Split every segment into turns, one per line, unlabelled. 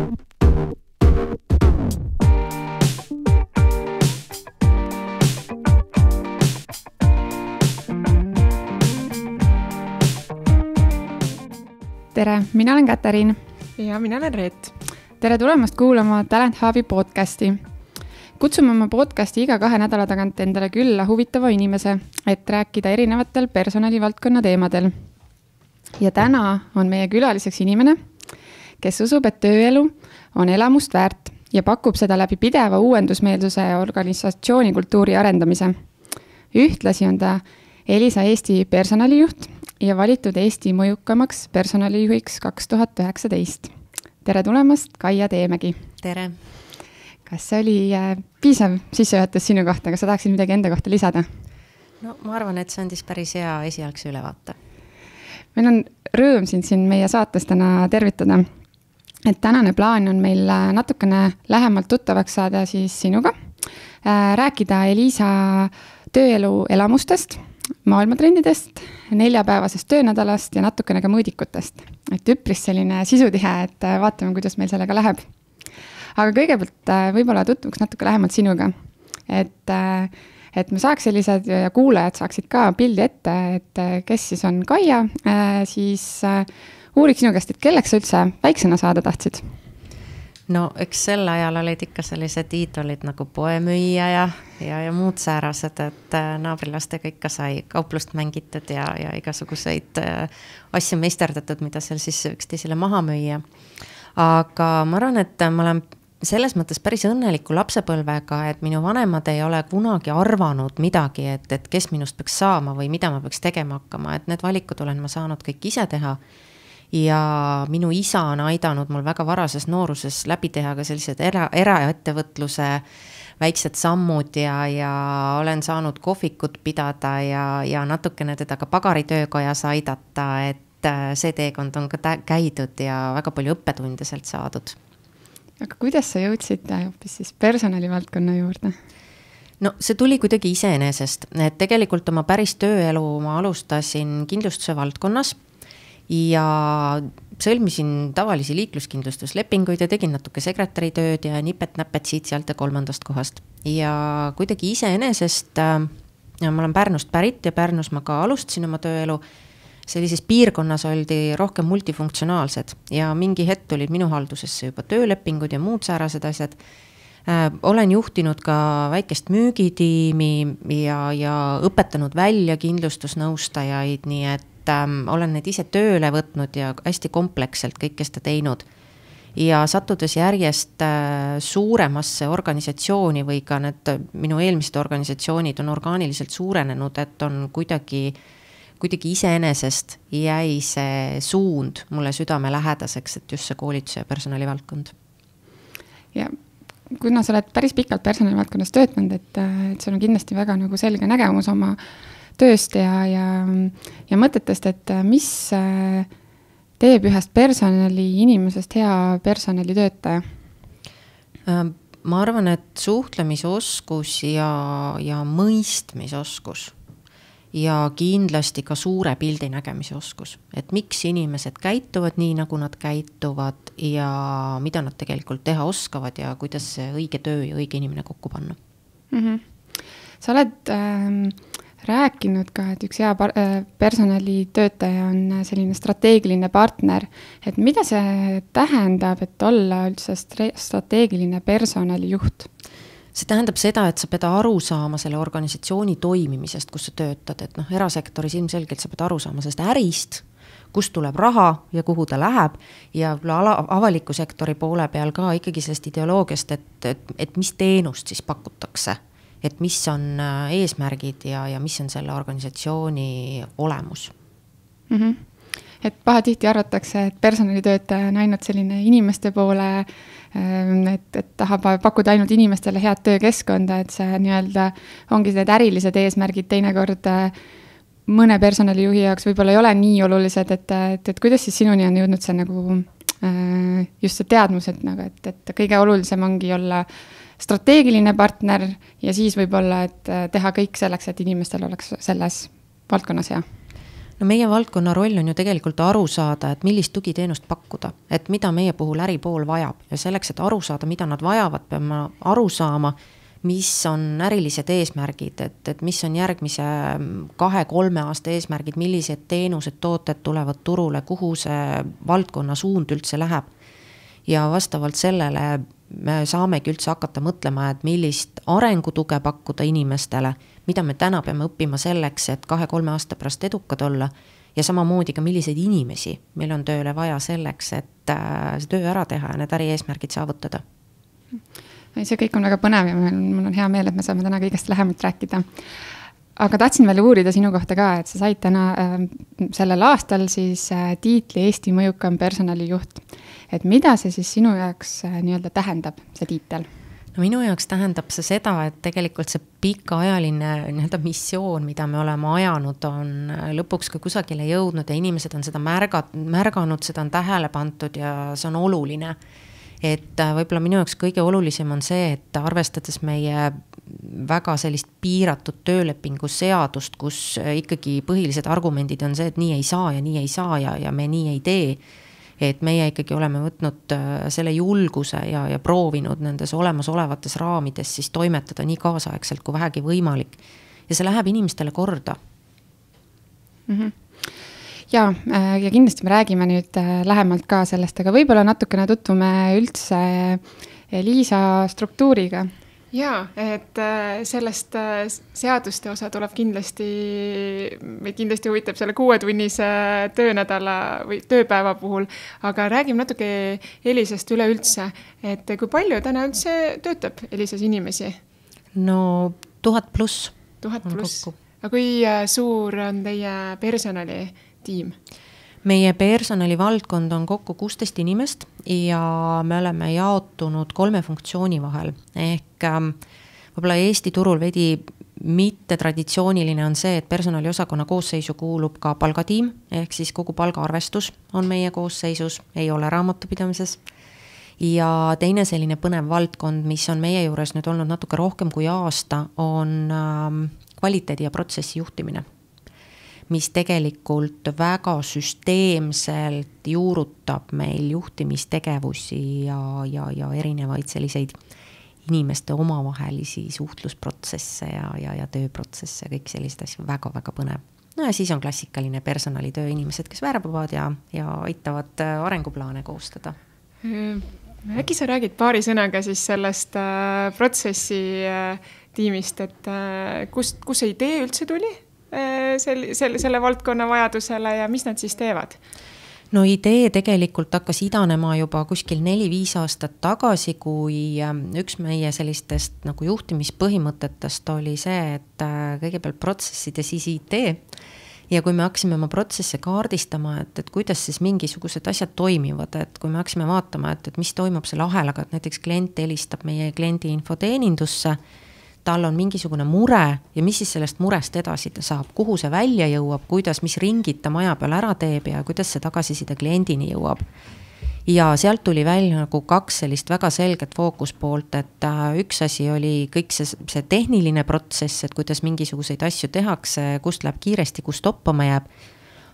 Tere, mina olen Katariin.
Ja mina olen Reet.
Tere tulemast kuulama Talent Hubi podcasti. Kutsume oma podcasti iga 2 nädala tagant endale külla huvitava inimese, et rääkida erinevatel personalivaldkonna teemadel. Ja täna on meie külaliseks inimene, kes usub, et tööelu on elamust väärt ja pakub seda läbi pideva uuendusmeelsuse ja organisatsioonikultuuri arendamise. Ühtlasi on ta Elisa Eesti personalijuht ja valitud Eesti mõjukamaks personalijuhiks 2019. Tere tulemast, Kaia Teemägi.
Tere.
Kas see oli piisav sissejuhatus sinu kohta, kas sa tahaksid midagi enda kohta lisada?
No ma arvan, et see andis päris hea esialgse ülevaate.
Meil on rõõm siin meie saates täna tervitada. Et tänane plaan on meil natukene lähemalt tuttavaks saada siis sinuga, rääkida Elisa tööelu elamustest, maailmatrendidest, 4-päevasest töönädalast ja natukene ka mõõdikutest. Et üpris selline sisutihe, et vaatame, kuidas meil sellega läheb. Aga kõigepealt võib-olla tutvuks natuke lähemalt sinuga. Et me saaks sellised ja kuulajad saaksid ka pildi ette, et kes siis on Kaia, siis uuriks sinu käest, et kelleks sa üldse väiksena saada tahtsid?
No, eks sel ajal olid ikka sellised iidolid nagu poemüüja ja muud säärased, et naabrilastega ikka sai kauplust mängitud ja igasuguseid asju meisterdatud, mida seal siis üksteisele maha müüa. Aga ma arvan, et ma olen selles mõttes päris õnneliku lapsepõlvega, et minu vanemad ei ole kunagi arvanud midagi, et kes minust peaks saama või mida ma peaks tegema hakkama, et need valikud olen ma saanud kõik ise teha. Ja minu isa on aidanud mul väga varases nooruses läbi teha ka sellised eraettevõtluse väiksed sammud ja olen saanud kohvikut pidada ja natukene teda ka pagaritöökojas aidata, et see teekond on ka käidud ja väga palju õppetunde sealt saadud.
Aga kuidas sa jõudsid hoopis siis personalivaldkonna juurde?
No see tuli kuidagi iseenesest, et tegelikult oma päris tööelu ma alustasin kindlustuse valdkonnas ja sõlmisin tavalisi liikluskindlustuslepinguid ja tegin natuke sekretäritööd ja nipet-näpet siit sealt ja 3. kohast. Ja kuidagi iseenesest, ma olen Pärnust pärit ja Pärnus ma ka alustasin oma tööelu, sellises piirkonnas oldi rohkem multifunktsionaalsed ja mingi hetk tulid minu haldusesse juba töölepingud ja muud säärased asjad. Olen juhtinud ka väikest müügitiimi ja õpetanud välja kindlustusnõustajaid, nii et olen need ise tööle võtnud ja hästi kompleksselt kõike seda teinud. Ja sattudes järjest suuremasse organisatsiooni või ka need minu eelmised organisatsioonid on orgaaniliselt suurenenud, et on kuidagi iseenesest jäi see suund mulle südame lähedaseks, et just see koolituse ja personalivaldkond.
Ja kuna sa oled päris pikalt personalivaldkonnas töötanud, et sul on kindlasti väga nagu selge nägemus oma tööst ja mõtetest, et mis teeb ühest personali inimesest hea personalitöötaja?
Ma arvan, et suhtlemisoskus ja mõistmisoskus ja kindlasti ka suure pildi nägemise oskus. Et miks inimesed käituvad nii, nagu nad käituvad ja mida nad tegelikult teha oskavad ja kuidas see õige töö ja õige inimene kokku panna.
Sa oled rääkinud ka, et üks hea personalitöötaja on selline strateegiline partner. Et mida see tähendab, et olla üldse strateegiline personalijuht?
See tähendab seda, et sa pead aru saama selle organisatsiooni toimimisest, kus sa töötad. Et erasektoris ilmselgelt sa pead aru saama sellest ärist, kust tuleb raha ja kuhu ta läheb ja avaliku sektori poole peal ka ikkagi sellest ideoloogiast, et mis teenust siis pakutakse. Et mis on eesmärgid ja mis on selle organisatsiooni olemus.
Et pahatihti arvatakse, et personalitöötaja on ainult selline inimeste poole, et tahab pakkuda ainult inimestele head töökeskkonda, et see nii-öelda ongi need ärilised eesmärgid teinekord mõne personalijuhi jaoks võib-olla ei ole nii olulised, et kuidas siis sinuni on jõudnud see nagu just see teadmus, et kõige olulisem ongi olla strateegiline partner ja siis võib-olla, et teha kõik selleks, et inimestel oleks selles valdkonnas hea.
No meie valdkonna roll on ju tegelikult aru saada, et millist tugiteenust pakkuda, et mida meie puhul äripool vajab ja selleks, et aru saada, mida nad vajavad, peame aru saama, mis on ärilised eesmärgid, et mis on järgmise 2-3 aasta eesmärgid, millised teenused, tooted tulevad turule, kuhu see valdkonna suund üldse läheb. Ja vastavalt sellele me saamegi üldse hakata mõtlema, et millist arengutuge pakkuda inimestele, mida me täna peame õppima selleks, et 2-3 aasta pärast edukad olla ja samamoodi ka milliseid inimesi meil on tööle vaja selleks, et see töö ära teha ja need ärieesmärgid saavutada.
See kõik on väga põnev ja mul on hea meel, et me saame täna kõigest lähemalt rääkida. Aga tahtsin veel uurida sinu kohta ka, et sa said täna sellel aastal siis tiitli Eesti mõjukam personalijuht. Et mida see siis sinu jaoks nii-öelda tähendab, see tiitel?
No minu jaoks tähendab see seda, et tegelikult see pikaajaline nii-öelda missioon, mida me oleme ajanud, on lõpuks ka kusagile jõudnud ja inimesed on seda märganud, seda on tähele pandud ja see on oluline. Et võib-olla minu jaoks kõige olulisem on see, et arvestades meie väga sellist piiratud töölepingu seadust, kus ikkagi põhilised argumendid on see, et nii ei saa ja me nii ei tee. Et meie ikkagi oleme võtnud selle julguse ja proovinud nendes olemasolevates raamides siis toimetada nii kaasaegselt kui vähegi võimalik. Ja see läheb inimestele korda.
Mhm. Ja kindlasti me räägime nüüd lähemalt ka sellest, aga võib-olla natukene tutvume üldse Eliisa struktuuriga.
Jaa, et sellest seaduste osa tuleb kindlasti huvitab selle 6-tunnise töönädala või tööpäeva puhul, aga räägime natuke Eliisast üleüldse, et kui palju täna üldse töötab Eliisas inimesi?
No 1000+.
1000+. Aga kui suur on teie personalitiim?
Meie personalivaldkond on kokku 16 inimest ja me oleme jaotunud 3 funktsiooni vahel. Ehk võib-olla Eesti turul veidi mitte traditsiooniline on see, et personaliosakonna koosseisu kuulub ka palgatiim, ehk siis kogu palgaarvestus on meie koosseisus, ei ole raamatupidamises. Ja teine selline põnev valdkond, mis on meie juures nüüd olnud natuke rohkem kui aasta, on kvaliteedi ja protsessi juhtimine, mis tegelikult väga süsteemselt juurutab meil juhtimistegevusi ja erinevaid selliseid inimeste omavahelisi suhtlusprotsesse ja tööprotsesse, kõik sellised asju väga-väga põnev. No ja siis on klassikaline personalitöö inimesed, kes värbavad ja aitavad arenguplaane koostada.
Äkki sa räägid paari sõnaga siis sellest protsessi tiimist, et kus see idee üldse tuli? Selle valdkonna vajadusele ja mis nad siis teevad?
No idee tegelikult hakkas idanema juba kuskil 4-5 aastat tagasi, kui üks meie sellistest nagu juhtimispõhimõtetest oli see, et kõigepealt protsessid ja siis IT. Ja kui me hakkasime oma protsesse kaardistama, et kuidas siis mingisugused asjad toimivad, et kui me hakkasime vaatama, et mis toimub selle ahelaga, et näiteks klient helistab meie kliendi infoteenindusse, tal on mingisugune mure ja mis siis sellest murest edasi ta saab, kuhu see välja jõuab, kuidas, mis ringid ta maja peal ära teeb ja kuidas see tagasiside kliendini jõuab. Ja sealt tuli välja nagu 2 sellist väga selget fookuspoolt, et üks asi oli kõik see tehniline protsess, et kuidas mingisuguseid asju tehakse, kust läheb kiiresti, kust toppama jääb.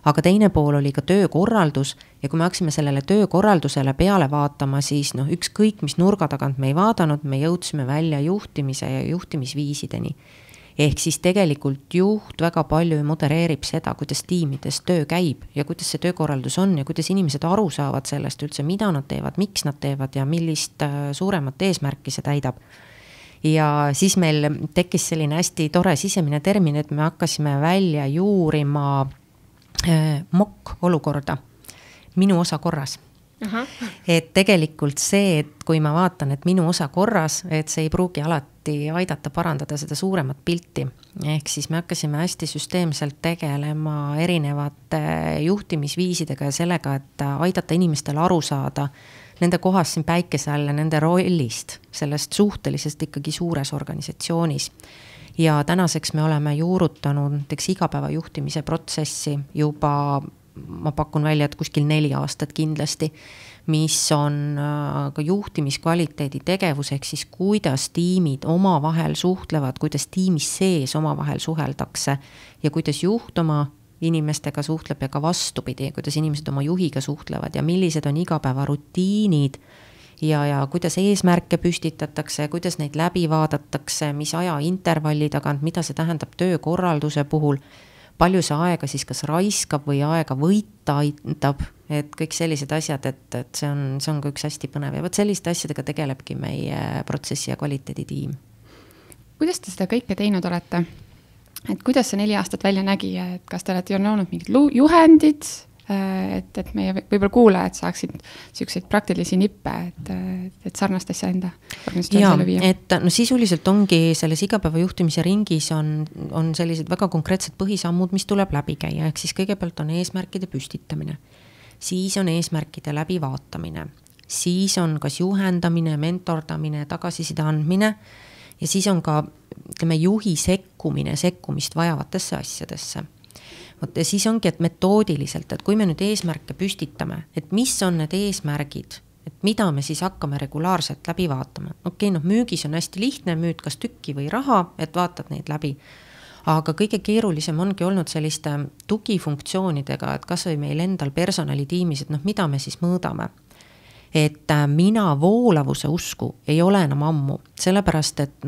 Aga teine pool oli ka töökorraldus ja kui me hakkasime sellele töökorraldusele peale vaatama, siis ükskõik mis nurga tagant me ei vaadanud, me jõudsime välja juhtimise ja juhtimisviisideni. Ehk siis tegelikult juht väga palju modereerib seda, kuidas tiimides töö käib ja kuidas see töökorraldus on ja kuidas inimesed aru saavad sellest üldse, mida nad teevad, miks nad teevad ja millist suuremat eesmärki see täidab. Ja siis meil tekkis selline hästi tore sisemine termin, et me hakkasime välja juurima mokk olukorda, minu osa korras. Aha. Et tegelikult see, et kui ma vaatan, et minu osa korras, et see ei pruugi alati aidata parandada seda suuremat pilti. Ehk siis me hakkasime hästi süsteemselt tegelema erinevate juhtimisviisidega ja sellega, et aidata inimestel aru saada nende kohas siin päikese all ja nende rollist, sellest suhtelisest ikkagi suures organisatsioonis. Ja tänaseks me oleme juurutanud näiteks igapäeva juhtimise protsessi juba, ma pakun välja, et kuskil 4 aastat kindlasti, mis on ka juhtimiskvaliteedi tegevus, ehk siis kuidas tiimid omavahel suhtlevad, kuidas tiimis sees omavahel suheldakse ja kuidas juht oma inimestega suhtleb ja ka vastupidi, kuidas inimesed oma juhiga suhtlevad ja millised on igapäevarutiinid ja kuidas eesmärke püstitatakse, kuidas neid läbi vaadatakse, mis aja intervalli tagant, mida see tähendab töökorralduse puhul, palju see aega siis kas raiskab või aega võita aitab, et kõik sellised asjad, et see on ka üks hästi põnev ja võt selliste asjadega tegelebki meie protsessi ja kvaliteeditiim.
Kuidas te seda kõike teinud olete? Et kuidas see 4 aastat välja nägi, et kas te olete olnud mingid juhendid, et meie võib-olla kuulajad saaksid selliseid praktilisi nippe, et sarnast asja enda organisatsiooni ellu viia?
Et no sisuliselt ongi selles igapäeva juhtimise ringis on sellised väga konkreetsed põhisammud, mis tuleb läbi käia, ehk siis kõigepealt on eesmärkide püstitamine, siis on eesmärkide läbi vaatamine, siis on kas juhendamine, mentordamine, tagasiside andmine ja siis on ka juhi sekkumist vajavatesse asjadesse. Ja siis ongi, et metoodiliselt, et kui me nüüd eesmärke püstitame, et mis on need eesmärgid, et mida me siis hakkame regulaarselt läbi vaatama. Müügis on hästi lihtne, müüd kas tükki või raha, et vaatad neid läbi. Aga kõige keerulisem ongi olnud selliste tugifunktsioonidega, et kas või meil endal personalitiimis, et mida me siis mõõdame. Et mina voolavuse usku ei ole enam ammu, sellepärast, et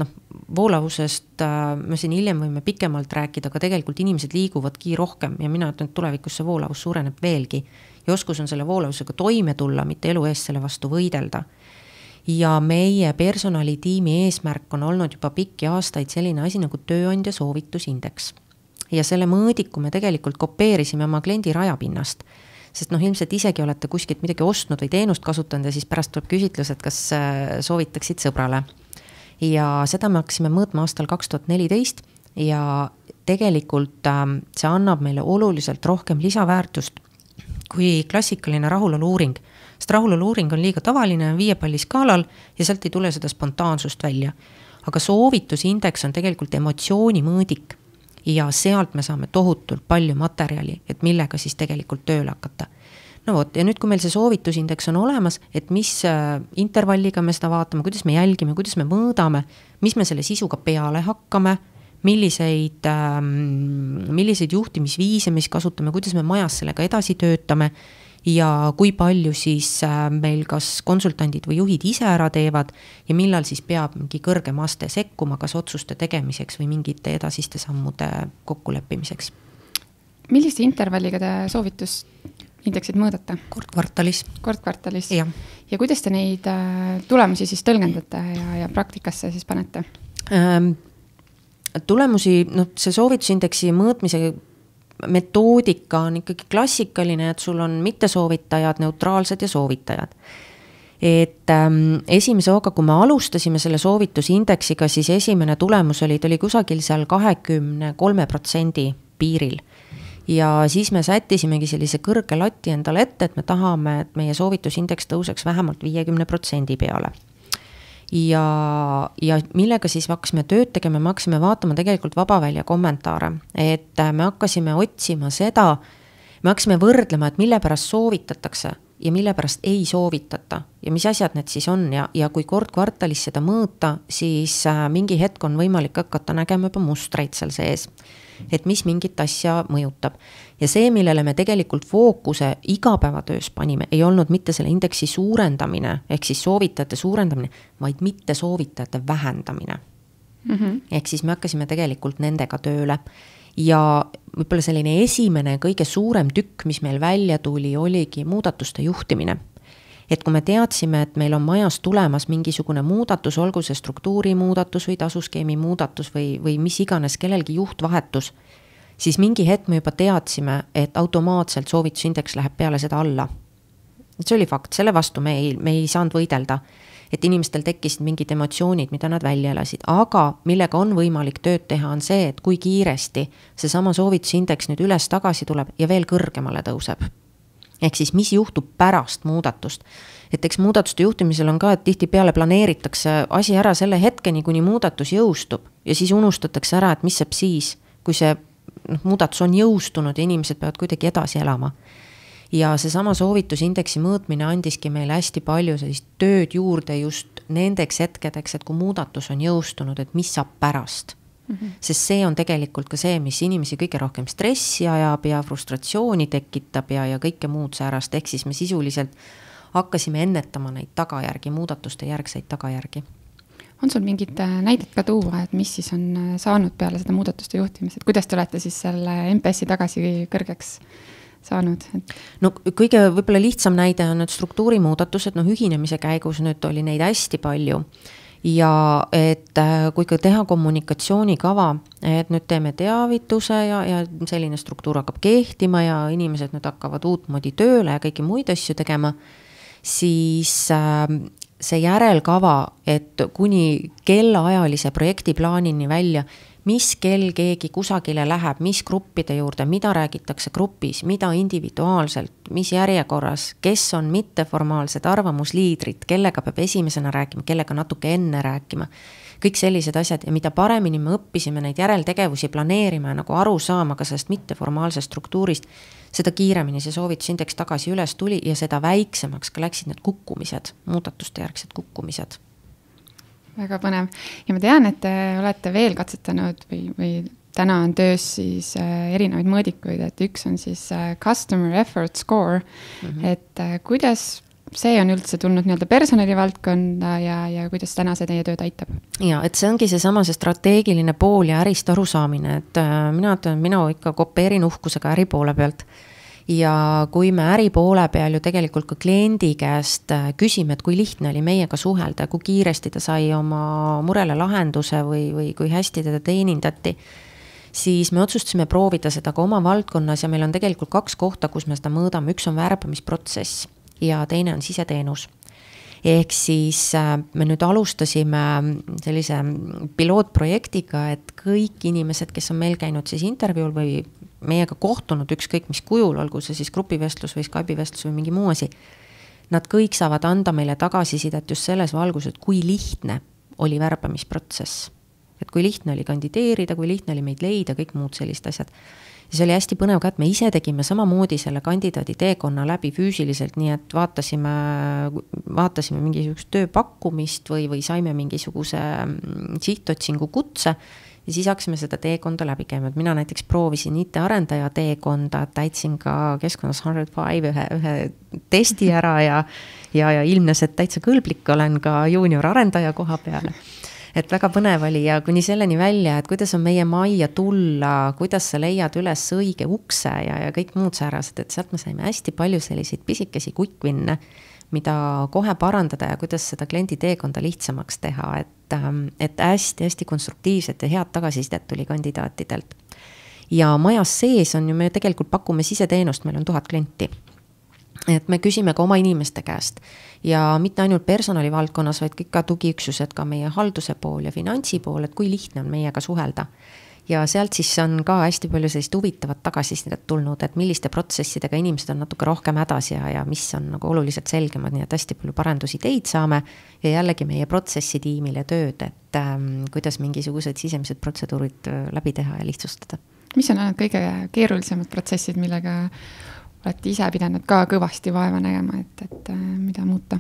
voolavusest me siin hiljem võime pikemalt rääkida, aga tegelikult inimesed liiguvadki rohkem ja mina ütlen, et tulevikus see voolavus suureneb veelgi ja oskus on selle voolavusega toime tulla, mitte elu eest selle vastu võidelda. Ja meie personalitiimi eesmärk on olnud juba pikki aastaid selline asi nagu tööandja soovitusindeks. Ja selle mõõdiku me tegelikult kopeerisime oma kliendi rajapinnast. Sest ilmselt isegi olete kuskilt midagi ostnud või teenust kasutanud ja siis pärast tuleb küsitlus, et kas soovitaksid sõbrale. Ja seda me hakkasime mõõtma aastal 2014 ja tegelikult see annab meile oluliselt rohkem lisaväärtust kui klassikaline rahulolu-uuring. Sest rahulolu-uuring on liiga tavaline 5 palli skaalal ja sealt ei tule seda spontaansust välja. Aga soovitusindeks on tegelikult emotsiooni mõõdik. Ja sealt me saame tohutult palju materjali, et millega siis tegelikult tööle hakata. Ja nüüd, kui meil see soovitusindeks on olemas, et mis intervalliga me seda vaatame, kuidas me jälgime, kuidas me mõõdame, mis me selle sisuga peale hakkame, milliseid juhtimisviise me kasutame, kuidas me majas sellega edasi töötame ja kui palju siis meil kas konsultandid või juhid ise ära teevad ja millal siis peab mingi kõrgem aste sekkuma, kas otsuste tegemiseks või mingite edasiste sammude kokkuleppimiseks.
Milliste intervalliga te soovitusindeksid mõõdate?
Kord kvartalis.
Ja kuidas te neid tulemusi siis tõlgendate ja praktikasse siis panete?
Tulemusi, see soovitusindeksi mõõtmise metoodika on ikkagi klassikaline, et sul on mittesoovitajad, neutraalsed ja soovitajad. Et esimese hooga, kui me alustasime selle soovitusindeksiga, siis esimene tulemus oli kusagil seal 23% piiril. Ja siis me sättisimegi sellise kõrge lati endale ette, et me tahame, et meie soovitusindeks tõuseks vähemalt 50% peale. Ja millega siis hakkasime tööd tegema, me hakkasime vaatama tegelikult vabavälja kommentaare, et me hakkasime otsima seda, me hakkasime võrdlema, et mille pärast soovitatakse ja mille pärast ei soovitata ja mis asjad need siis on ja kui kord kvartalis seda mõõta, siis mingi hetk on võimalik hakata nägema juba mustreid seal sees, et mis mingit asja mõjutab. Ja see, millele me tegelikult fookuse igapäevatöös panime, ei olnud mitte selle indeksi suurendamine, ehk siis soovitajate suurendamine, vaid mitte soovitajate vähendamine. Ehk siis me hakkasime tegelikult nendega tööle. Ja võib-olla selline esimene kõige suurem tükk, mis meil välja tuli, oligi muudatuste juhtimine. Et kui me teadsime, et meil on majas tulemas mingisugune muudatus, olgu see struktuuri muudatus või tasuskeemi muudatus või mis iganes kellelgi juhtvahetus, siis mingi hetk me juba teadsime, et automaatselt soovitusindeks läheb peale seda alla. See oli fakt, selle vastu me ei saanud võidelda, et inimestel tekkisid mingid emotsioonid, mida nad välja elasid, aga millega on võimalik tööd teha, on see, et kui kiiresti see sama soovitusindeks nüüd üles tagasi tuleb ja veel kõrgemale tõuseb. Ehk siis mis juhtub pärast muudatust. Et eks muudatuste juhtimisel on ka, et tihti peale planeeritakse asi ära selle hetkeni, kuni muudatus jõustub ja siis unustatakse ära, et mis saab siis, kui see muudatus on jõustunud ja inimesed peavad kuidagi edasi elama. Ja see sama soovitusindeksi mõõtmine andiski meile hästi palju sellist tööd juurde just nendeks hetkedeks, et kui muudatus on jõustunud, et mis saab pärast. Sest see on tegelikult ka see, mis inimesi kõige rohkem stressi ajab ja frustratsiooni tekitab ja kõike muud säärast, ehk siis me sisuliselt hakkasime ennetama neid tagajärgi, muudatuste järgseid tagajärgi.
On sul mingid näidet ka tuua, et mis siis on saanud peale seda muudatuste juhtimist, et kuidas te olete siis selle MPS-i tagasi kõrgeks saanud?
No kõige võib-olla lihtsam näide on need struktuurimuudatused, ühinemise käigus nüüd oli neid hästi palju ja et kui ka teha kommunikatsioonikava, et nüüd teeme teavituse ja selline struktuur hakkab kehtima ja inimesed nüüd hakkavad uutmoodi tööle ja kõiki muid asju tegema, siis see järelkava, et kuni kellaajalise projektiplaanini välja, mis kell keegi kusagile läheb, mis gruppide juurde, mida räägitakse grupis, mida individuaalselt, mis järjekorras, kes on mitteformaalsed arvamusliidrid, kellega peab esimesena rääkima, kellega natuke enne rääkima. Kõik sellised asjad ja mida paremini me õppisime neid järeltegevusi planeerima ja nagu aru saama ka sellest mitteformaalsest struktuurist, seda kiiremini see soovitusindeks tagasi üles tuli ja seda väiksemaks ka läksid need kukkumised, muudatuste järgsed kukkumised.
Väga põnev. Ja ma tean, et te olete veel katsetanud või täna on töös siis erinevaid mõõdikuid, et üks on siis customer effort score, et kuidas see on üldse tulnud nii-öelda personalivaldkonda ja kuidas täna see teie tööd aitab?
Ja, et see ongi seesama see strateegiline pool ja ärist arusaamine, et mina ikka kopeerin uhkusega äri poole pealt. Ja kui me äri poole peal ju tegelikult ka kliendi käest küsime, et kui lihtne oli meiega suhelda, kui kiiresti ta sai oma murele lahenduse või kui hästi teda teenindati, siis me otsustasime proovida seda ka oma valdkonnas ja meil on tegelikult 2 kohta, kus me seda mõõdame. Üks on värbamisprotsess ja teine on siseteenus. Ehk siis me nüüd alustasime sellise pilootprojektiga, et kõik inimesed, kes on meil käinud siis intervjuul või meiega kohtunud ükskõik mis kujul, olgu see siis grupivestlus või Skype'i vestlus või mingi muu asi, nad kõik saavad anda meile tagasisidet just selles valgus, et kui lihtne oli värbamisprotsess. Et kui lihtne oli kandideerida, kui lihtne oli meid leida, kõik muud sellist asjad. Ja see oli hästi põnev ka, et me ise tegime samamoodi selle kandidaadi teekonna läbi füüsiliselt, nii et vaatasime mingisugust tööpakkumist või saime mingisuguse sihtotsingu kutse ja siis hakkasime seda teekonda läbi käima. Mina näiteks proovisin IT-arendaja teekonda, täitsin ka keskkonnas 105 ühe testi ära ja ilmnes, et täitsa kõlblik olen ka juunior arendaja koha peale. Et väga põnev oli ja kuni selleni välja, et kuidas on meie majja tulla, kuidas sa leiad üles õige ukse ja kõik muud säärased, et sealt me saime hästi palju selliseid pisikesi kuikvinne, mida kohe parandada ja kuidas seda kliendi teekonda lihtsamaks teha, et hästi konstruktiivset ja head tagasisidet tuli kandidaatidelt. Ja majas sees on ju, me tegelikult pakume siseteenust, meil on 1000 klienti. Et me küsime ka oma inimeste käest ja mitte ainult personalivaldkonnas, vaid kõik ka tugiüksused, ka meie halduse pool ja finantsi pool, et kui lihtne on meiega suhelda. Ja sealt siis on ka hästi palju sellist huvitavat tagasisidet tulnud, et milliste protsessidega inimesed on natuke rohkem hädas ja mis on nagu oluliselt selgemad, nii et hästi palju parendusideid saame ja jällegi meie protsessitiimile tööd, et kuidas mingisugused sisemised protseduurid läbi teha ja lihtsustada.
Mis on kõige keerulisemad protsessid, millega olete ise pidanud ka kõvasti vaeva nägema, et mida muuta?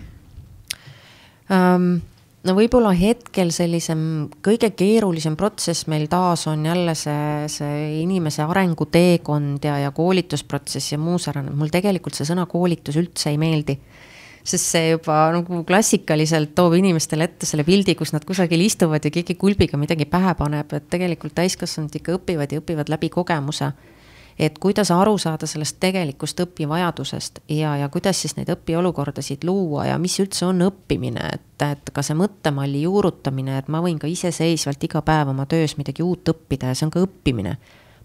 No võib-olla hetkel sellisem kõige keerulisem protsess meil taas on jälle see inimese arenguteekond ja koolitusprotsess ja muu sarnane. Mul tegelikult see sõna koolitus üldse ei meeldi, sest see juba nagu klassikaliselt toob inimestele ette selle pildi, kus nad kusagil istuvad ja keegi kulbiga midagi pähe paneb, et tegelikult täiskasvanud ikka õpivad läbi kogemuse. Et kuidas aru saada sellest tegelikust õpivajadusest ja kuidas siis neid õpiolukordasid luua ja mis üldse on õppimine, et ka see mõttemalli juurutamine, et ma võin ka iseseisvalt iga päev oma töös midagi uut õppida ja see on ka õppimine.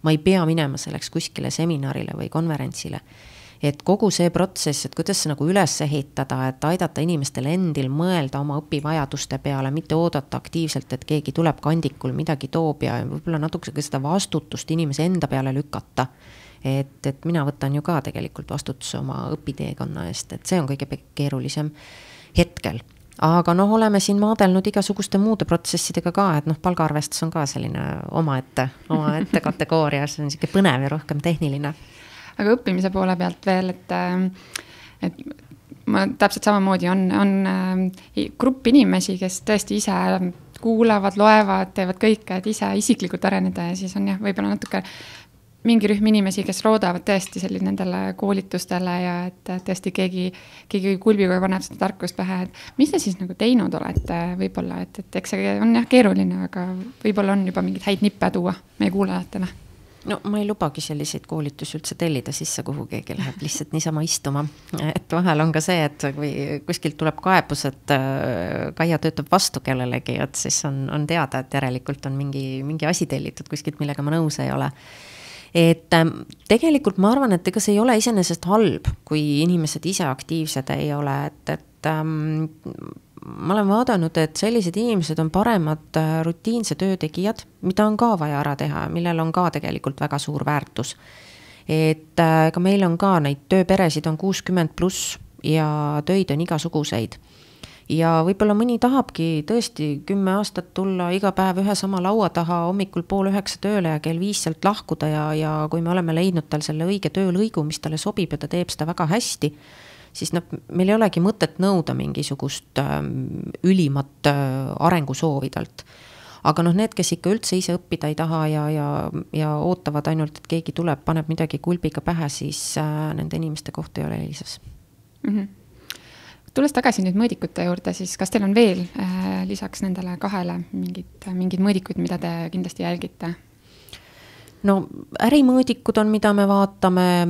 Ma ei pea minema selleks kuskile seminarile või konverentsile. Et kogu see protsess, et kuidas see nagu üles ehitada, et aidata inimestel endil mõelda oma õpivajaduste peale, mitte oodata aktiivselt, et keegi tuleb kandikul, midagi toob ja võib-olla natuke seda vastutust inimese enda peale lükata. Et mina võtan ju ka tegelikult vastutuse oma õpiteekonna eest, et see on kõige keerulisem hetkel. Aga oleme siin maadelnud igasuguste muude protsessidega ka, et palgaarvestus on ka selline omaette kategooria, see on selline põnev ja rohkem tehniline.
Aga õppimise poole pealt veel, et ma täpselt samamoodi on grupp inimesi, kes tõesti ise kuulavad, loevad, teevad kõike, et ise isiklikult areneda ja siis on jah, võib-olla natuke mingi rühm inimesi, kes loodavad tõesti nendele koolitustele ja et tõesti keegi kulbiga paneb seda tarkust pähe, et mis te siis nagu teinud olete võib-olla, et eks see on jah keeruline, aga võib-olla on juba mingid häid nippe tuua meie kuulajatele.
No ma ei lubagi selliseid koolitusi üldse tellida sisse, kuhu keegi läheb lihtsalt niisama istuma. Et vahel on ka see, et kui kuskilt tuleb kaebus, et Kaia töötab vastu kellelegi, et siis on teada, et järelikult on mingi asi tellitud kuskilt, millega ma nõus ei ole. Et tegelikult ma arvan, et ega see ei ole iseenesest halb, kui inimesed ise aktiivsed ei ole, et ma olen vaadanud, et sellised inimesed on paremad rutiinse töötegijad, mida on ka vaja ära teha, millel on ka tegelikult väga suur väärtus. Et ka meil on ka neid tööperesid on 60+ ja töid on igasuguseid. Ja võib-olla mõni tahabki tõesti 10 aastat tulla iga päev ühe sama laua taha hommikul 8:30 tööle ja kell 5 sealt lahkuda ja kui me oleme leidnud tal selle õige töölõigu, mis talle sobib ja ta teeb seda väga hästi, siis meil ei olegi mõtet nõuda mingisugust ülimat arengusoovidalt. Aga need, kes ikka üldse ise õppida ei taha ja ootavad ainult, et keegi tuleb, paneb midagi kulbiga pähe, siis nende inimeste koht ei ole Elisas.
Mm-hmm. Tulles tagasi nüüd mõõdikute juurde, siis kas teil on veel lisaks nendele 2 mingid mõõdikud, mida te kindlasti jälgite?
No ärimõõdikud on, mida me vaatame,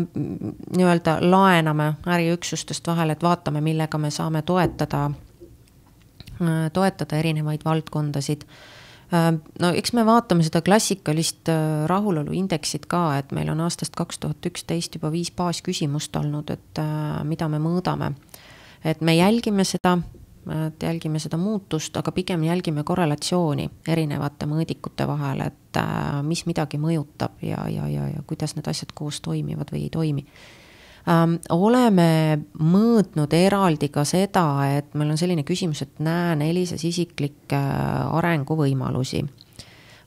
nii-öelda laename äriüksustest vahel, et vaatame, millega me saame toetada erinevaid valdkondasid. No eks me vaatame seda klassikalist rahulolu indeksit ka, et meil on aastast 2011 juba 5 baasküsimust olnud, et mida me mõõdame. Et me jälgime seda muutust, aga pigem jälgime korrelatsiooni erinevate mõõdikute vahel, et mis midagi mõjutab ja kuidas need asjad koos toimivad või ei toimi. Oleme mõõdnud eraldi ka seda, et meil on selline küsimus, et näen Elisas isiklikke arenguvõimalusi.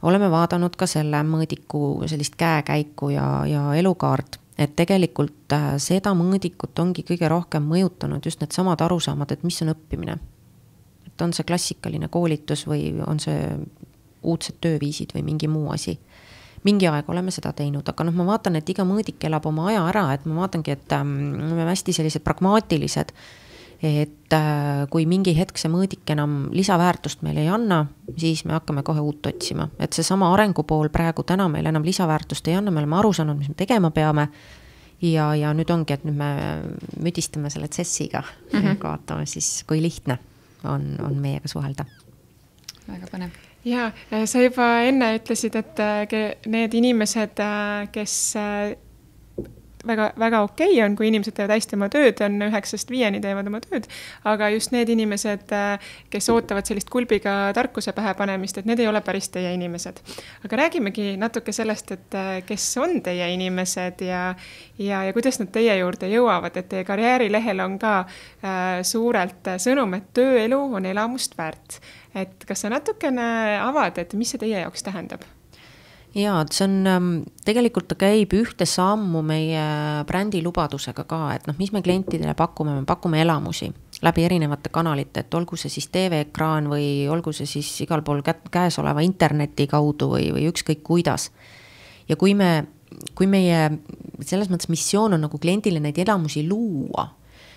Oleme vaadanud ka selle mõõdiku sellist käekäiku ja elukaart. Et tegelikult seda mõõdikut ongi kõige rohkem mõjutanud just need samad arusaamad, et mis on õppimine. Et on see klassikaline koolitus või on see uudsed tööviisid või mingi muu asi. Mingi aeg oleme seda teinud, aga ma vaatan, et iga mõõdik elab oma aja ära, et ma vaatangi, et me oleme hästi sellised pragmaatilised, et kui mingi hetk see mõõdik enam lisaväärtust meil ei anna, siis me hakkame kohe uut otsima. Et see sama arengupool praegu täna meil enam lisaväärtust ei anna, me oleme aru saanud, mis me tegema peame ja nüüd ongi, et nüüd me müdistame selle CES-iga, vaatame siis, kui lihtne on meiega suhelda.
Väga põnev.
Ja, sa juba enne ütlesid, et need inimesed, kes väga okei on, kui inimesed teevad hästi oma tööd, on 9–5 teevad oma tööd, aga just need inimesed, kes ootavad sellist kulbiga tarkuse pähe panemist, et need ei ole päris teie inimesed. Aga räägimegi natuke sellest, et kes on teie inimesed ja kuidas nad teie juurde jõuavad, et teie karjäärilehel on ka suurelt sõnum, et tööelu on elamust väärt. Et kas sa natukene avad, et mis see teie jaoks tähendab?
Jaa, see on, tegelikult ta käib ühte sammu meie brändi lubadusega ka, et mis me klientidele pakume, me pakume elamusi läbi erinevate kanalite, et olgu see siis TV-ekraan või olgu see siis igal pool käes oleva interneti kaudu või ükskõik kuidas. Ja kui meie selles mõttes missioon on nagu kliendile neid elamusi luua,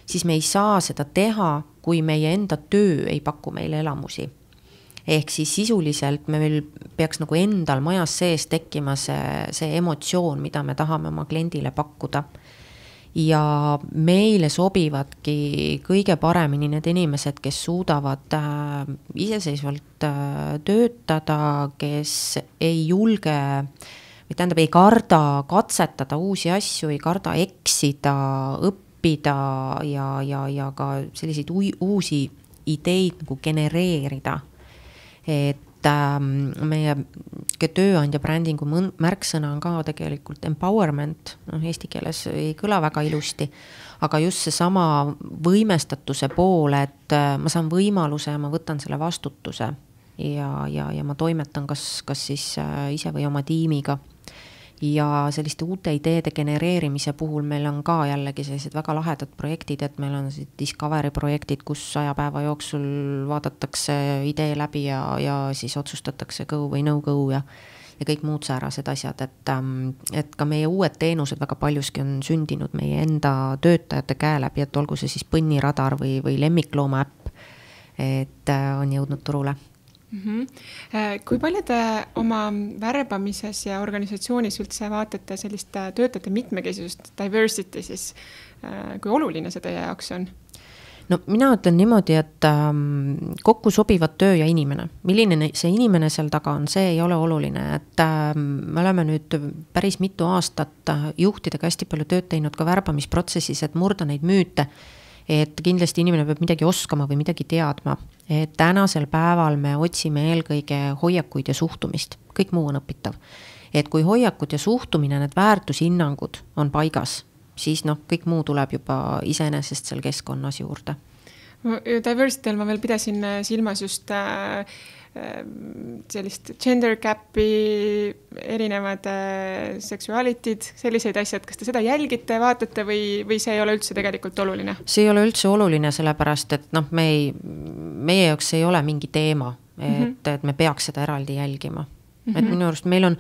siis me ei saa seda teha, kui meie enda töö ei paku meile elamusi. Ehk siis sisuliselt me veel peaks nagu endal majas sees tekkima see emotsioon, mida me tahame oma kliendile pakkuda. Ja meile sobivadki kõige paremini need inimesed, kes suudavad iseseisvalt töötada, kes ei julge, või tähendab, ei karda katsetada uusi asju, ei karda eksida, õppida ja ka selliseid uusi ideid nagu genereerida. Et meie tööandja brändingu märksõna on ka tegelikult empowerment, eesti keeles ei kõla väga ilusti, aga just see sama võimestatuse pool, et ma saan võimaluse ja ma võtan selle vastutuse ja ma toimetan kas siis ise või oma tiimiga. ja selliste uute ideede genereerimise puhul meil on ka jällegi sellised väga lahedad projektid, et meil on Discovery projektid, kus 100 päeva jooksul vaadatakse idee läbi ja siis otsustatakse go või no go ja kõik muud säärased asjad, et ka meie uued teenused väga paljuski on sündinud meie enda töötajate käe läbi, et olgu see siis põnniradar või lemmiklooma äpp, et on jõudnud turule.
Kui palju te oma värbamises ja organisatsioonis üldse vaatate sellist töötajate mitmekesisust, diversity siis, kui oluline see teie jaoks on?
No mina ütlen niimoodi, et kokku sobivad töö ja inimene. Milline see inimene seal taga on, see ei ole oluline, et me oleme nüüd päris mitu aastat juhtidega hästi palju tööd teinud ka värbamisprotsessis, et murda neid müüte, et kindlasti inimene peab midagi oskama või midagi teadma. Et tänasel päeval me otsime eelkõige hoiakuid ja suhtumist. Kõik muu on õpitav. Et kui hoiakud ja suhtumine, need väärtushinnangud on paigas, siis kõik muu tuleb juba iseenesest seal keskkonnas juurde.
Diversity'l ma veel pidasin silmas just sellist gender gap'i, erinevad seksualitid, selliseid asjad, kas te seda jälgite, vaatate või see ei ole üldse tegelikult oluline?
See ei ole üldse oluline, sellepärast, et meie jaoks ei ole mingi teema, et me peaks seda eraldi jälgima. Et minu arust meil on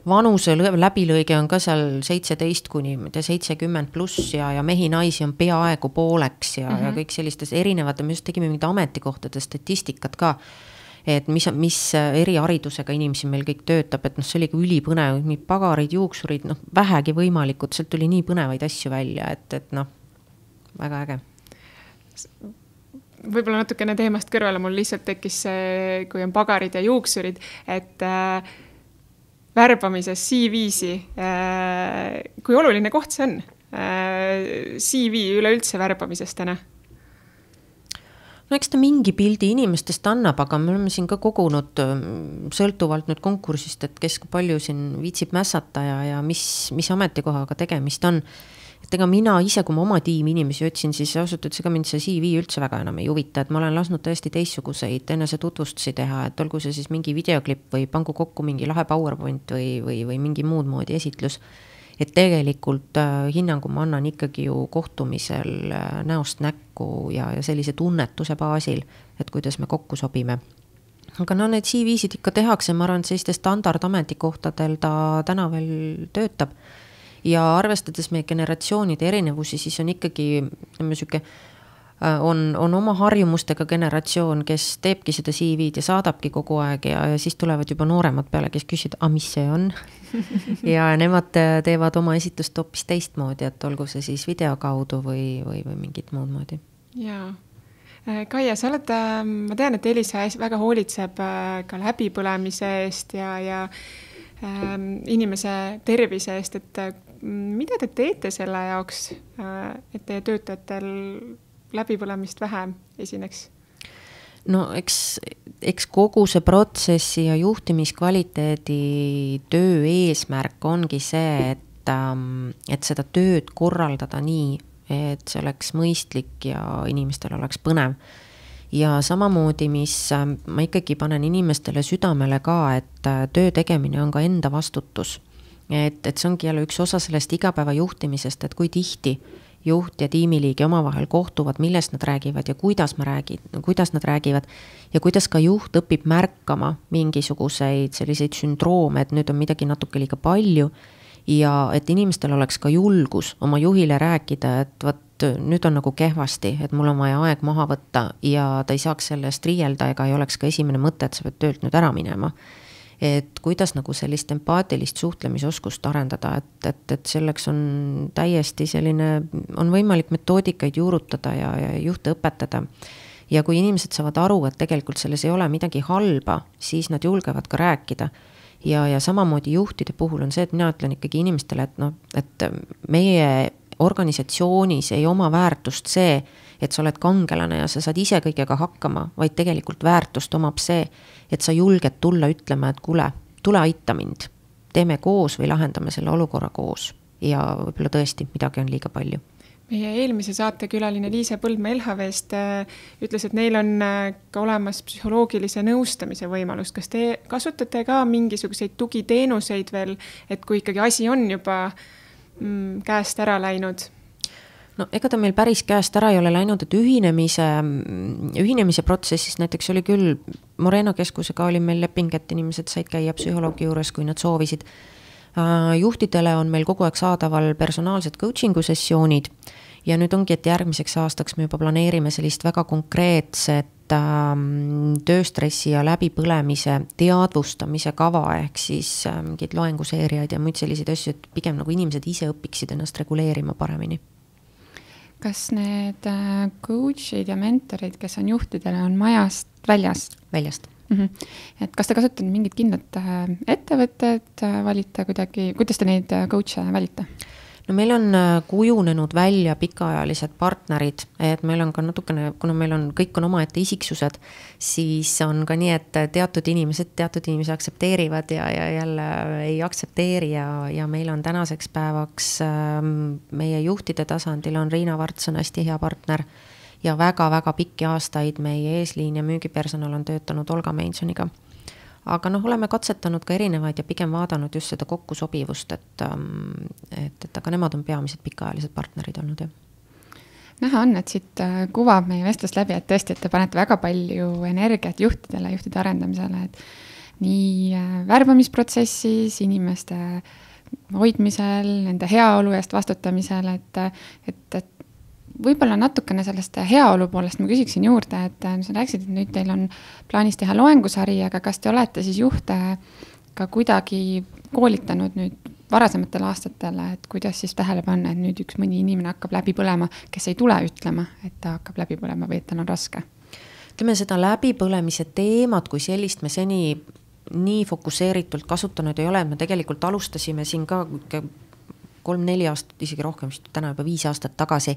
vanuse läbilõige on ka seal 17 kuni 70 pluss ja mehi-naisi on peaaegu pooleks ja kõik sellistes erinevate, me just tegime mingid ametikohtade statistikat ka, et mis eriharidusega inimesi meil kõik töötab, et see oli ka ülipõnev, pagarid, juuksurid, vähegi võimalikud, sealt tuli nii põnevaid asju välja, et väga äge.
Võib-olla natukene teemast kõrvale, mul lihtsalt tekkis see, kui on pagarid ja juuksurid, et värbamises CV-si, kui oluline koht see on? CV üleüldse värbamises täna?
No eks ta mingi pildi inimestest annab, aga me oleme siin ka kogunud sõltuvalt nüüd konkursist, et kes kui palju siin viitsib mässata ja mis ametikohaga tegemist on. Et ega mina ise, kui ma oma tiimi inimesi otsin, siis ausalt ütles, ega mind see CV üldse väga enam ei huvita, et ma olen lasknud tõesti teistsuguseid enne see tutvustusi teha, et olgu see siis mingi videoklipp või pangu kokku mingi lahe PowerPoint või mingi muud moodi esitlus. Et tegelikult hinnangu ma annan ikkagi ju kohtumisel näost näkku ja sellise tunnetuse baasil, et kuidas me kokku sobime. Aga need CV-sid ikka tehakse, ma arvan, et selliste standardametikohtadel ta täna veel töötab. Ja arvestades meie generatsioonide erinevusi, siis on ikkagi on oma harjumustega generatsioon, kes teebki seda CV-d ja saadabki kogu aeg ja siis tulevad juba nooremad peale, kes küsivad, mis see on? Ja nemad teevad oma esitlust hoopis teistmoodi, et olgu see siis video kaudu või mingit muud moodi.
Jaa. Kaia, sa oled, ma tean, et Elisa väga hoolitseb ka läbipõlemise eest ja inimese tervise eest, et mida te teete selle jaoks, et teie töötajatel läbipõlemist vähem esineks?
No eks kogu see protsessi ja juhtimiskvaliteedi töö eesmärk ongi see, et seda tööd korraldada nii, et see oleks mõistlik ja inimestel oleks põnev. Ja samamoodi, mis ma ikkagi panen inimestele südamele ka, et töö tegemine on ka enda vastutus. Et see ongi jälle üks osa sellest igapäeva juhtimisest, et kui tihti juht ja tiimiliige omavahel kohtuvad, millest nad räägivad ja kuidas nad räägivad ja kuidas ka juht õpib märkama mingisuguseid selliseid sündroome, et nüüd on midagi natuke liiga palju ja et inimestel oleks ka julgus oma juhile rääkida, et võt, nüüd on nagu kehvasti, et mul on vaja aeg maha võtta ja ta ei saaks sellest riielda ega ei oleks ka esimene mõte, et sa pead töölt nüüd ära minema. Et kuidas nagu sellist empaatilist suhtlemisoskust arendada, et selleks on täiesti selline, on võimalik metoodikaid juurutada ja juhte õpetada. Ja kui inimesed saavad aru, et tegelikult selles ei ole midagi halba, siis nad julgevad ka rääkida. Ja samamoodi juhtide puhul on see, et mina ütlen ikkagi inimestele, et meie organisatsioonis ei oma väärtust see, et sa oled kangelane ja sa saad ise kõigega hakkama, vaid tegelikult väärtust omab see, et sa julged tulla ütlema, et kuule, tule aita mind, teeme koos või lahendame selle olukorra koos ja võib-olla tõesti midagi on liiga palju.
meie eelmise saatekülaline Liise Põldmäe LHV-st ütles, et neil on ka olemas psühholoogilise nõustamise võimalus. Kas te kasutate ka mingisuguseid tugiteenuseid veel, et kui ikkagi asi on juba käest ära läinud?
No ega ta meil päris käest ära ei ole läinud, et ühinemise protsessis näiteks oli küll Moreno keskusega oli meil leping, et inimesed said käia psühholoogi juures, kui nad soovisid. Juhtidele on meil kogu aeg saadaval personaalsed coachingu sessioonid ja nüüd ongi, et järgmiseks aastaks me juba planeerime sellist väga konkreetset tööstressi ja läbipõlemise teadvustamise kava ehk siis mingid loenguseeriaid ja muid selliseid asju, et pigem nagu inimesed ise õpiksid ennast reguleerima paremini.
Kas need coachid ja mentorid, kes on juhtidele, on majast väljast?
Väljast.
Et kas te kasutate mingit kindlat ettevõtted valite kuidagi, kuidas te neid coach'e valite?
No meil on kujunenud välja pikaajalised partnerid, et meil on ka natukene, kuna meil on, kõik on omaette isiksused, siis on ka nii, et teatud inimesed aktsepteerivad ja jälle ei aktsepteeri ja meil on tänaseks päevaks meie juhtide tasandil on Riina Varts on hästi hea partner ja väga-väga pikki aastaid meie eesliin ja müügipersonal on töötanud Olga Meinsoniga. Aga oleme katsetanud ka erinevaid ja pigem vaadanud just seda kokkusobivust, et aga nemad on peamised pikaajalised partnerid olnud.
Näha on, et siit kuvab meie vestlust läbi, et tõesti, et te panete väga palju energiat juhtidele, juhtide arendamisele, et nii värbamisprotsessis, inimeste hoidmisel, nende heaolu eest vastutamisel, et võib-olla natukene sellest heaolu poolest ma küsiksin juurde, et sa rääkisid, et nüüd teil on plaanis teha loengusari, aga kas te olete siis juhte ka kuidagi koolitanud nüüd varasematel aastatel, et kuidas siis tähele panna, et nüüd üks mõni inimene hakkab läbi põlema, kes ei tule ütlema, et ta hakkab läbi põlema või et tal on raske?
Ütleme, seda läbipõlemise teemat, kui sellist me seni nii fokuseeritult kasutanud ei ole, me tegelikult alustasime siin ka 3-4 aastat, isegi rohkem, täna juba 5 aastat tagasi,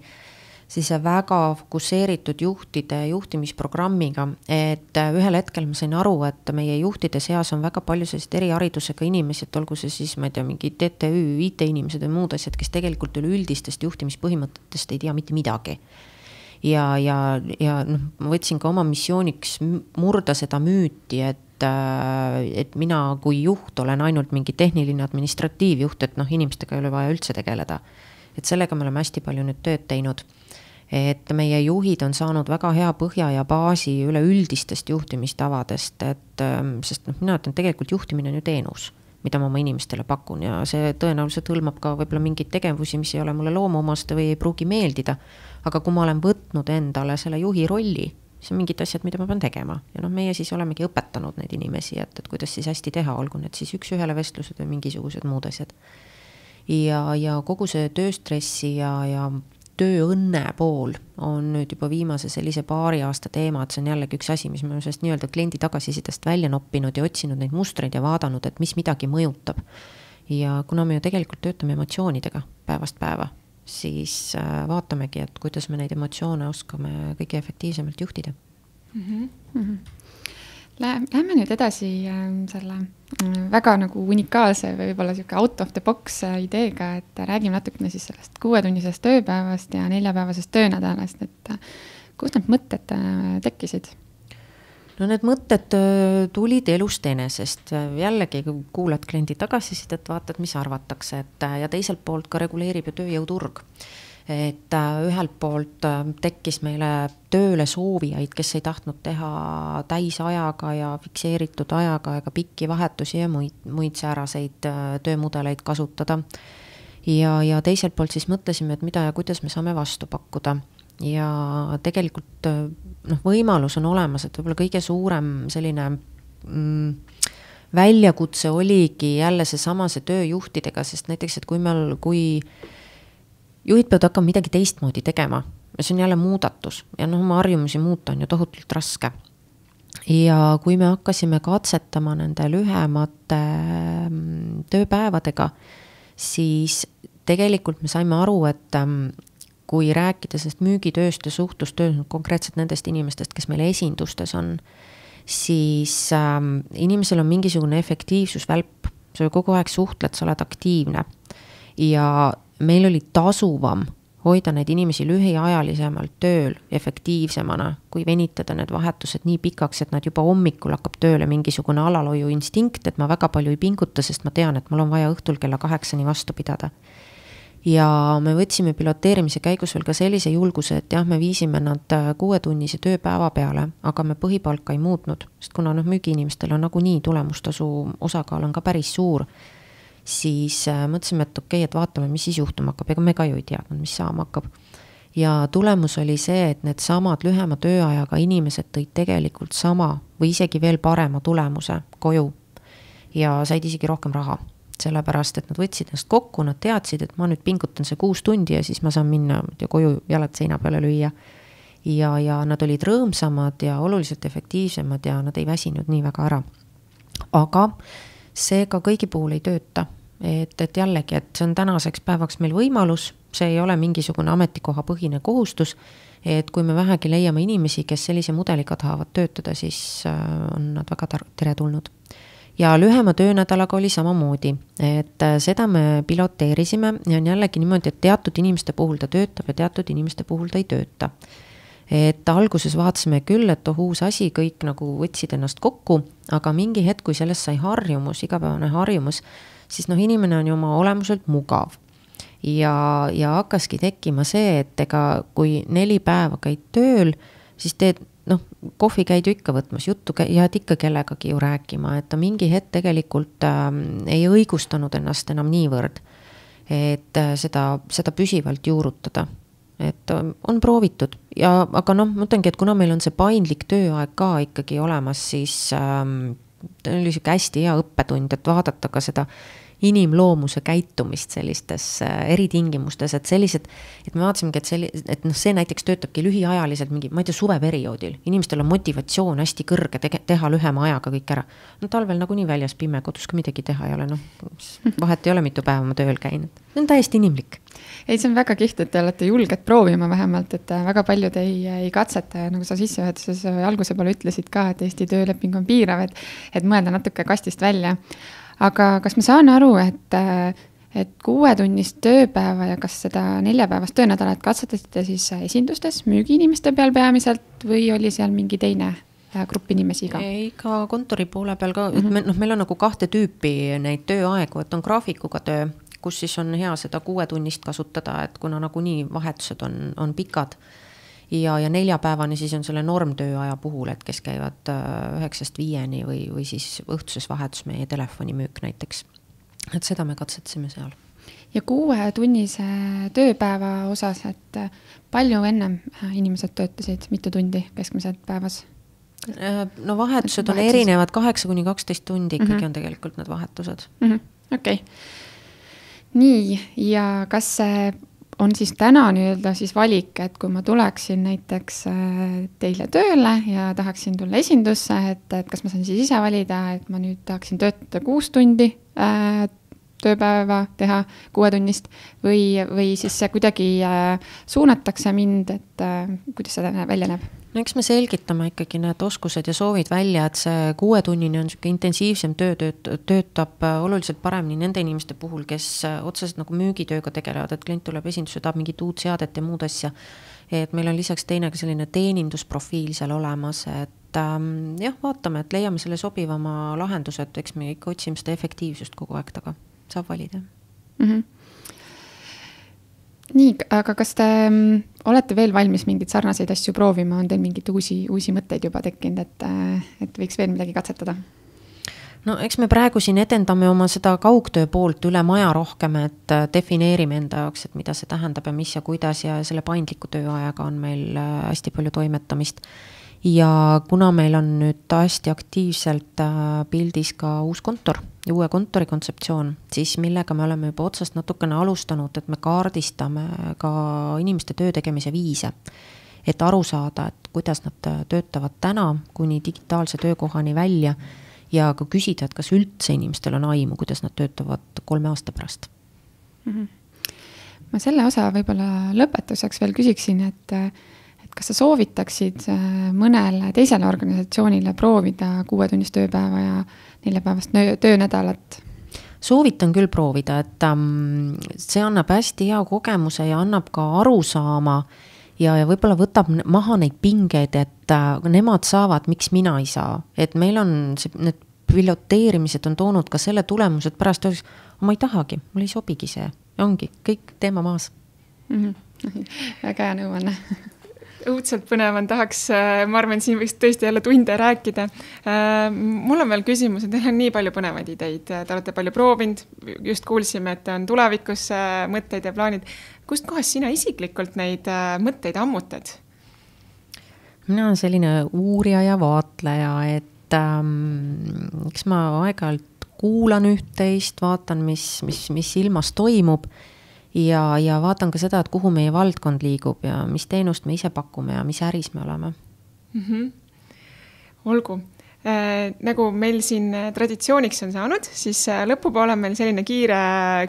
siis väga fokuseeritud juhtide juhtimisprogrammiga, et ühel hetkel ma sain aru, et meie juhtide seas on väga palju sellist eriharidusega inimesed, olgu see siis, ma ei tea, mingi TTÜ, IT-inimesed või muud asjad, kes tegelikult üleüldistest juhtimispõhimõtetest ei tea mitte midagi. Ja ma võtsin ka oma missiooniks murda seda müüti, et mina kui juht olen ainult mingi tehniline administratiivjuht, et inimestega ei ole vaja üldse tegeleda. Et sellega me oleme hästi palju nüüd tööd teinud. Et meie juhid on saanud väga hea põhja ja baasi üleüldistest juhtimistavadest, sest mina ütlen, tegelikult juhtimine on ju teenus, mida ma oma inimestele pakun ja see tõenäoliselt hõlmab ka võib-olla mingeid tegevusi, mis ei ole mulle loomuomaste või ei pruugi meeldida, aga kui ma olen võtnud endale selle juhi rolli, siis on mingid asjad, mida ma pean tegema ja meie siis olemegi õpetanud neid inimesi, et kuidas siis hästi teha, olgu need siis üks-ühele vestlused või mingisugused muud asjad. Ja kogu see tööstressi ja tööõnne pool on nüüd juba viimase sellise paari aasta teema, et see on jällegi üks asi, mis me sellest nii-öelda kliendi tagasisidest välja noppinud ja otsinud neid mustreid ja vaadanud, et mis midagi mõjutab. Ja kuna me ju tegelikult töötame emotsioonidega päevast päeva, siis vaatamegi, et kuidas me neid emotsioone oskame kõige efektiivsemalt juhtida.
Lähme nüüd edasi selle väga nagu unikaalse või võib-olla selline out of the box ideega, et räägime natukene siis sellest 6-tunnisest tööpäevast ja 4-päevasest töönädalast, et kus need mõtted tekkisid?
No need mõtted tulid elust enesest. Jällegi kuulad kliendi tagasisidet, vaatad, mis arvatakse, ja teiselt poolt ka reguleerib ju tööjõuturg. Et ühelt poolt tekkis meile tööle soovijaid, kes ei tahtnud teha täisajaga ja fikseeritud ajaga ega pikki vahetusi ja muid sääraseid töömudeleid kasutada. Ja teiselt poolt siis mõtlesime, et mida ja kuidas me saame vastu pakkuda. Ja tegelikult võimalus on olemas, et võib-olla kõige suurem selline väljakutse oligi jälle see tööjuhtidega, sest näiteks, et kui juhid peavad hakkama midagi teistmoodi tegema, see on jälle muudatus ja oma harjumusi muuta on ju tohutult raske. Ja kui me hakkasime katsetama nende lühemate tööpäevadega, siis tegelikult me saime aru, et kui rääkida sellest müügitööst ja suhtlustööst konkreetselt nendest inimestest, kes meile esindustes on, siis inimesel on mingisugune efektiivsusvälp, sa kogu aeg suhtled, sa oled aktiivne ja meil oli tasuvam hoida neid inimesi lühiajalisemalt tööl efektiivsemana, kui venitada need vahetused nii pikaks, et nad juba hommikul hakkab tööle mingisugune alalhoiu instinkt, et ma väga palju ei pinguta, sest ma tean, et mul on vaja õhtul kella 8 vastu pidada. Ja me võtsime piloteerimise käigus veel ka sellise julguse, et jah, me viisime nad 6-tunnise tööpäeva peale, aga me põhipalka ei muutnud, sest kuna müügiinimestel on nagunii tulemustasu osakaal on ka päris suur, siis mõtlesime, et okei, et vaatame, mis siis juhtuma hakkab, ega me ka ju ei teadnud, mis saama hakkab. Ja tulemus oli see, et need samad lühema tööajaga inimesed tõid tegelikult sama või isegi veel parema tulemuse koju ja said isegi rohkem raha. Sellepärast, et nad võtsid ennast kokku, nad teadsid, et ma nüüd pingutan see 6 tundi ja siis ma saan minna ja koju jalad seina peale lüüa. Ja nad olid rõõmsamad ja oluliselt efektiivsemad ja nad ei väsinud nii väga ära. Aga see ka kõigi puhul ei tööta. Et jällegi, et see on tänaseks päevaks meil võimalus, see ei ole mingisugune ametikoha põhine kohustus, et kui me vähegi leiame inimesi, kes sellise mudeliga tahavad töötada, siis on nad väga teretulnud. Ja lühema töönädalaga oli samamoodi, et seda me piloteerisime ja on jällegi niimoodi, et teatud inimeste puhul ta töötab ja teatud inimeste puhul ta ei tööta. Et alguses vaatasime küll, et uus asi, kõik nagu võtsid ennast kokku, aga mingi hetk, kui sellest sai harjumus, igapäevane harjumus, siis inimene on ju oma olemuselt mugav. Ja hakkaski tekkima see, et ega kui 4 päeva käid tööl, siis teed kohvi käid ju ikka võtmas, juttu jääd ikka kellegagi ju rääkima, et ta mingi hetk tegelikult ei õigustanud ennast enam niivõrd, et seda püsivalt juurutada. Et on proovitud, aga mõtlengi, et kuna meil on see paindlik tööaeg ka ikkagi olemas, siis oli siuke hästi hea õppetund, et vaadata ka seda inimloomuse käitumist sellistes eritingimustes, et sellised, et me vaatasimegi, et see näiteks töötabki lühiajaliselt mingi, ma ei tea, suveperioodil. Inimestel on motivatsioon hästi kõrge teha lühema ajaga kõik ära. Talvel nagunii väljas pime, kodus ka midagi teha ei ole, vahet ei ole mitu päeva ma tööl käinud. See on täiesti inimlik.
Ei, see on väga kiht, et te olete julged proovima vähemalt, et väga paljud ei katseta ja nagu sa sissejuhatuses alguse poole ütlesid ka, et Eesti tööleping on piirav, et mõelda natuke kastist välja. Aga kas ma saan aru, et 6-tunnist tööpäeva ja kas seda 4-päevast töönädalat katsetasite siis esindustes müügiinimeste peal peamiselt või oli seal mingi teine grupp inimesi ka?
Ei, ka kontori poole peal ka, et meil on nagu 2 tüüpi neid tööaegu, et on graafikuga töö, kus siis on hea seda 6-tunnist kasutada, et kuna nagunii vahetused on pikad. Ja 4 päevani siis on selle normtööaja puhul, et kes käivad 9-5 või siis õhtuses vahetus meie telefonimüük näiteks. Et seda me katsetasime seal.
Ja 6-tunnise tööpäeva osas, et palju ennem inimesed töötasid, mitu tundi keskmiselt päevas?
Vahetused on erinevad, 8-12 tundi ikkagi on tegelikult need vahetused.
Okei. Nii, ja kas see on siis täna nii-öelda siis valik, et kui ma tuleksin näiteks teile tööle ja tahaksin tulla esindusse, et kas ma saan siis ise valida, et ma nüüd tahaksin töötada 6 tundi tööpäeva teha 6-tunnist või siis see kuidagi suunatakse mind, et kuidas seda välja näeb?
No eks me selgitame ikkagi need oskused ja soovid välja, et see 6-tunnine on selline intensiivsem töötab oluliselt paremini nende inimeste puhul, kes otseselt nagu müügitööga tegelevad, et klient tuleb esindusse, tahab mingit uut seadet ja muud asja. Et meil on lisaks teine ka selline teenindusprofiil seal olemas, et jah, vaatame, et leiame selle sobivama lahenduse, et eks me ikka otsime seda efektiivsust kogu aeg taga, saab valida.
Nii, aga kas te olete veel valmis mingid sarnaseid asju proovima, on teil mingid uusi mõtteid juba tekkinud, et võiks veel midagi katsetada?
No eks me praegu siin edendame oma seda kaugtöö poolt üle maja rohkem, et defineerime enda jaoks, et mida see tähendab ja mis ja kuidas ja selle paindliku tööajaga on meil hästi palju toimetamist. Ja kuna meil on nüüd hästi aktiivselt pildis ka uus kontor ja uue kontori kontseptsioon, siis millega me oleme juba otsast natukene alustanud, et me kaardistame ka inimeste töö tegemise viise, et aru saada, et kuidas nad töötavad täna kuni digitaalse töökohani välja ja ka küsida, et kas üldse inimestel on aimu, kuidas nad töötavad 3 aasta pärast.
Ma selle osa võib-olla lõpetuseks veel küsiksin, et kas sa soovitaksid mõnele teisele organisatsioonile proovida 6-tunnist tööpäeva ja 4-päevast töönädalat?
Soovitan küll proovida, et see annab hästi hea kogemuse ja annab ka arusaama ja võib-olla võtab maha neid pingeid, et nemad saavad, miks mina ei saa. Et meil on need piloteerimised on toonud ka selle tulemuse, et pärast öeldes, ma ei tahagi, mul ei sobigi see. Ja ongi, kõik teema maas.
Väga hea nõuanne.
Õudselt põnev on, tahaks, ma arvan, siin võiks tõesti jälle tunde rääkida. Mul on veel küsimus, et teil on nii palju põnevaid ideid. Te olete palju proovinud, just kuulsime, et on tulevikus mõtteid ja plaanid. Kust kohast sina isiklikult neid mõtteid ammutad?
Mina olen selline uurija ja vaatleja, et eks ma aeg-ajalt kuulan üht-teist, vaatan, mis ilmas toimub. Ja vaatan ka seda, et kuhu meie valdkond liigub ja mis teenust me ise pakume ja mis äris me oleme.
Olgu. Nagu meil siin traditsiooniks on saanud, siis lõpupoole on meil selline kiire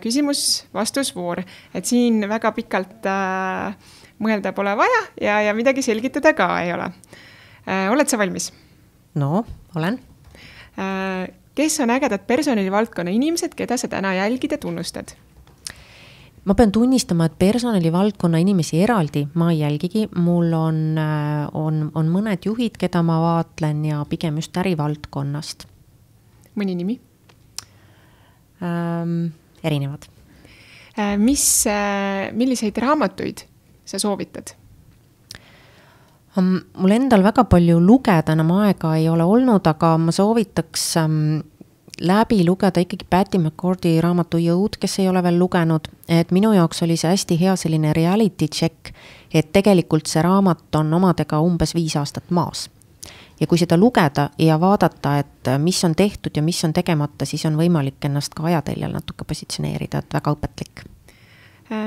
küsimus-vastusvoor, et siin väga pikalt mõelda pole vaja ja midagi selgitada ka ei ole. Oled sa valmis?
No, olen.
Kes on ägedad personalivaldkonna inimesed, keda sa täna jälgid ja tunnustad?
Ma pean tunnistama, et personalivaldkonna inimesi eraldi ma ei jälgigi. Mul on mõned juhid, keda ma vaatlen ja pigem just ärivaldkonnast.
Mõni nimi?
Erinevad.
Milliseid raamatuid sa soovitad?
Mul endal väga palju lugeda enam aega ei ole olnud, aga ma soovitaks läbi lugeda ikkagi Patty McCordy raamatu Jõud, kes ei ole veel lugenud, et minu jaoks oli see hästi hea selline reality check, et tegelikult see raamat on omadega umbes 5 aastat maas. Ja kui seda lugeda ja vaadata, et mis on tehtud ja mis on tegemata, siis on võimalik ennast ka ajateljel natuke positsioneerida, et väga õpetlik.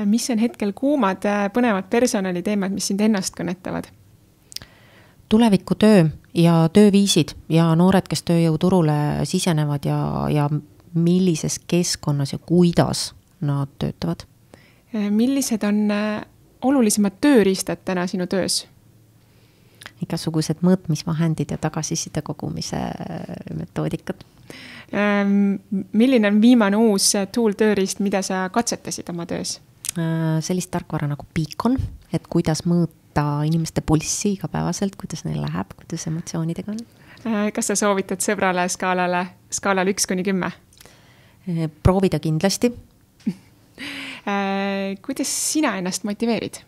Mis on hetkel kuumad, põnevad personaliteemad, mis sind ennast kõnetavad?
Tulevikutöö ja tööviisid ja noored, kes tööjõuturule sisenevad ja millises keskkonnas ja kuidas nad töötavad.
Millised on olulisemad tööriistad täna sinu töös?
Igasugused mõõtmisvahendid ja tagasiside kogumise metoodikad.
Milline on viimane uus tool tööriist, mida sa katsetasid oma töös?
Sellist tarkvara nagu Beacon, et kuidas mõõta inimeste pulssi igapäevaselt, kuidas neil läheb, kuidas emotsioonidega on.
Kas sa soovitad sõbrale skaalal 1–10?
Proovida kindlasti.
Kuidas sina ennast motiveerid?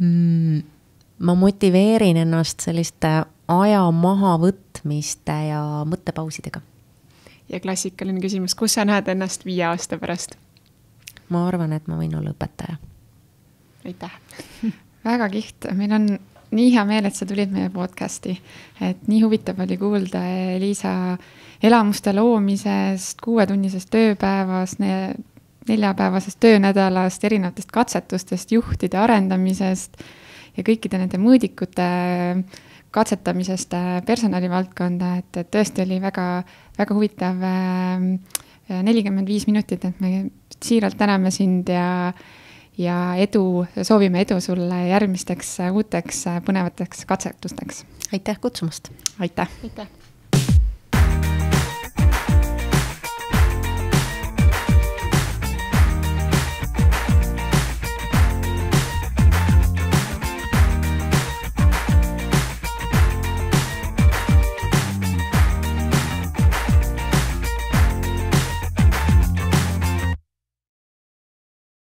Ma motiveerin ennast selliste aja maha võtmiste ja mõttepausidega.
Ja klassikaline küsimus, kus sa näed ennast 5 aasta pärast?
Ma arvan, et ma võin olla õpetaja.
Aitäh.
Väga kiht. Meil on nii hea meel, et sa tulid meie podcasti. Et nii huvitav oli kuulda Eliisa elamuste loomisest, 6-tunnisest tööpäevast, 4-päevasest töönädalast, erinevatest katsetustest, juhtide arendamisest ja kõikide nende mõõdikute katsetamisest personalivaldkonda. Et tõesti oli väga, väga huvitav 45 minutit, et me siiralt täname sind ja soovime edu sulle järgmisteks uuteks põnevateks katsetusteks.
Aitäh kutsumast!
Aitäh!
Aitäh!